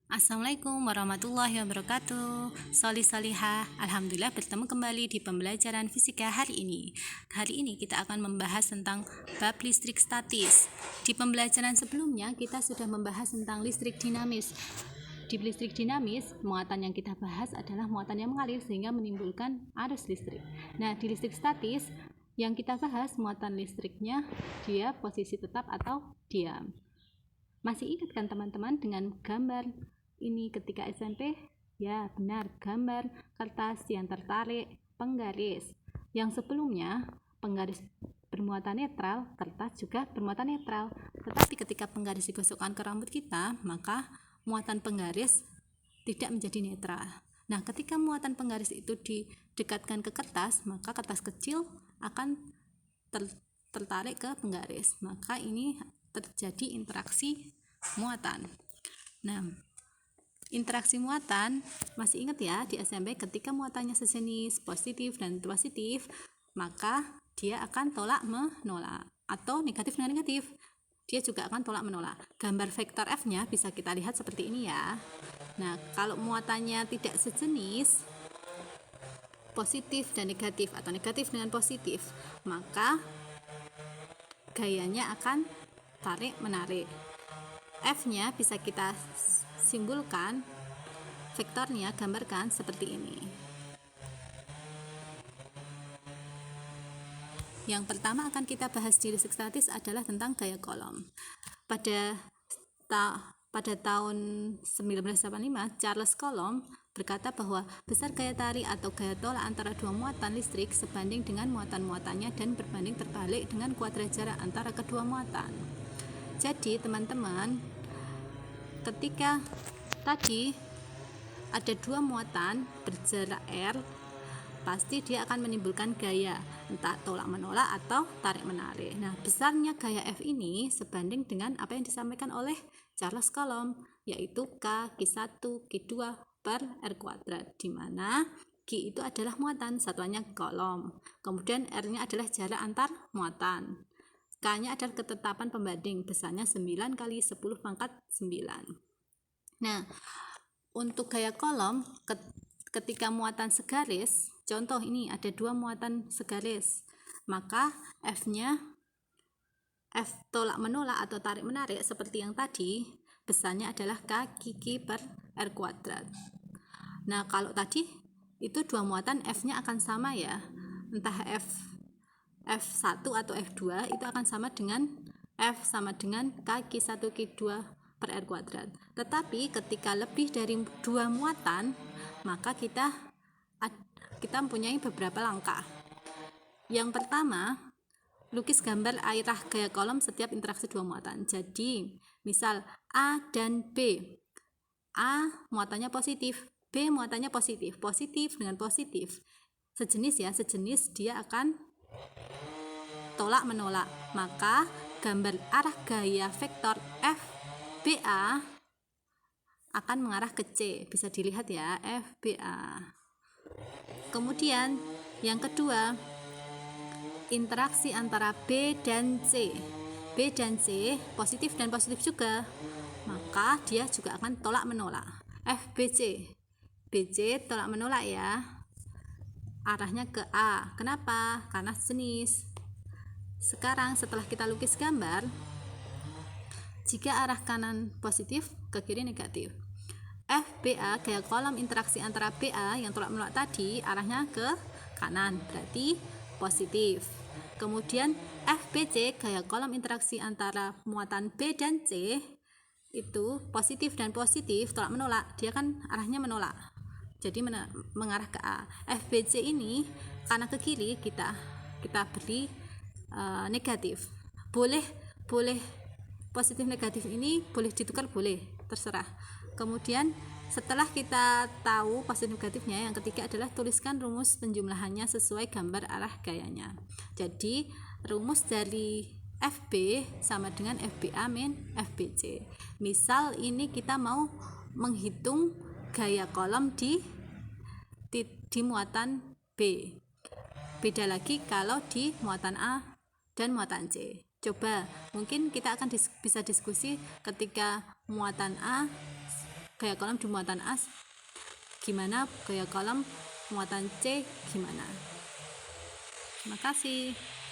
Assalamualaikum warahmatullahi wabarakatuh. Solihah, alhamdulillah bertemu kembali di pembelajaran fisika hari ini. Hari ini kita akan membahas tentang bab listrik statis. Di pembelajaran sebelumnya kita sudah membahas tentang listrik dinamis. Di listrik dinamis, muatan yang kita bahas adalah muatan yang mengalir sehingga menimbulkan arus listrik. Nah, di listrik statis yang kita bahas muatan listriknya dia posisi tetap atau diam. Masih ingat kan teman-teman dengan gambar ini ketika SMP? Ya, benar, gambar kertas yang tertarik penggaris. Yang sebelumnya, penggaris bermuatan netral, kertas juga bermuatan netral. Tetapi ketika penggaris digosokkan ke rambut kita, maka muatan penggaris tidak menjadi netral. Nah, ketika muatan penggaris itu didekatkan ke kertas, maka kertas kecil akan tertarik ke penggaris. Maka ini terjadi interaksi muatan. Nah, interaksi muatan, masih ingat ya di SMP ketika muatannya sejenis positif dan positif, maka dia akan tolak menolak atau negatif dengan negatif. Dia juga akan tolak menolak. Gambar vektor F-nya bisa kita lihat seperti ini ya. Nah, kalau muatannya tidak sejenis, positif dan negatif atau negatif dengan positif, maka gayanya akan tarik menarik. F-nya bisa kita simbolkan, vektornya gambarkan seperti ini. Yang pertama akan kita bahas di listrik statis adalah tentang gaya Coulomb. Pada tahun 1985, Charles Coulomb berkata bahwa besar gaya tarik atau gaya tolak antara dua muatan listrik sebanding dengan muatan-muatannya dan berbanding terbalik dengan kuadrat jarak antara kedua muatan. Jadi teman-teman, ketika tadi ada dua muatan berjarak R, pasti dia akan menimbulkan gaya, entah tolak menolak atau tarik menarik. Nah, besarnya gaya F ini sebanding dengan apa yang disampaikan oleh Charles Coulomb, yaitu K, Q1, Q2 per R kuadrat, di mana Q itu adalah muatan, satuannya Coulomb. Kemudian R-nya adalah jarak antar muatan. K-nya adalah ketetapan pembanding, besarnya 9 kali 10 pangkat 9. Nah, untuk gaya Coulomb, ketika muatan segaris, contoh ini ada dua muatan segaris, maka F-nya, F tolak menolak atau tarik menarik seperti yang tadi, besarnya adalah K Q per R kuadrat. Nah, kalau tadi itu dua muatan, F-nya akan sama ya, entah F1 atau F2 itu akan sama dengan F sama dengan K Q1 Q2 per R kuadrat. Tetapi ketika lebih dari dua muatan, maka kita mempunyai beberapa langkah. Yang pertama, lukis gambar airah gaya Coulomb setiap interaksi dua muatan. Jadi, misal A dan B. A muatannya positif, B muatannya positif. Positif dengan positif. Sejenis ya, sejenis dia akan tolak menolak, maka gambar arah gaya vektor FBA akan mengarah ke C, bisa dilihat ya, FBA. Kemudian yang kedua, interaksi antara B dan C. B dan C positif dan positif juga, maka dia juga akan tolak menolak, FBC. BC tolak menolak ya, arahnya ke A. Kenapa? Karena sejenis. Sekarang setelah kita lukis gambar, jika arah kanan positif, ke kiri negatif. FBA gaya Coulomb interaksi antara BA yang tolak menolak tadi arahnya ke kanan, berarti positif. Kemudian FBC gaya Coulomb interaksi antara muatan B dan C itu positif dan positif, tolak menolak, dia kan arahnya menolak, jadi mengarah ke A. FBC ini karena ke kiri kita beri negatif. Boleh positif negatif ini boleh ditukar, boleh, terserah. Kemudian setelah kita tahu positif negatifnya, yang ketiga adalah tuliskan rumus penjumlahannya sesuai gambar arah gayanya. Jadi rumus dari FB sama dengan FBA min FBC. Misal ini kita mau menghitung gaya Coulomb di muatan B. Beda lagi kalau di muatan A dan muatan C. Coba, mungkin kita akan bisa diskusi ketika muatan A gaya kolom di muatan A gimana, gaya kolom muatan C gimana. Terima kasih.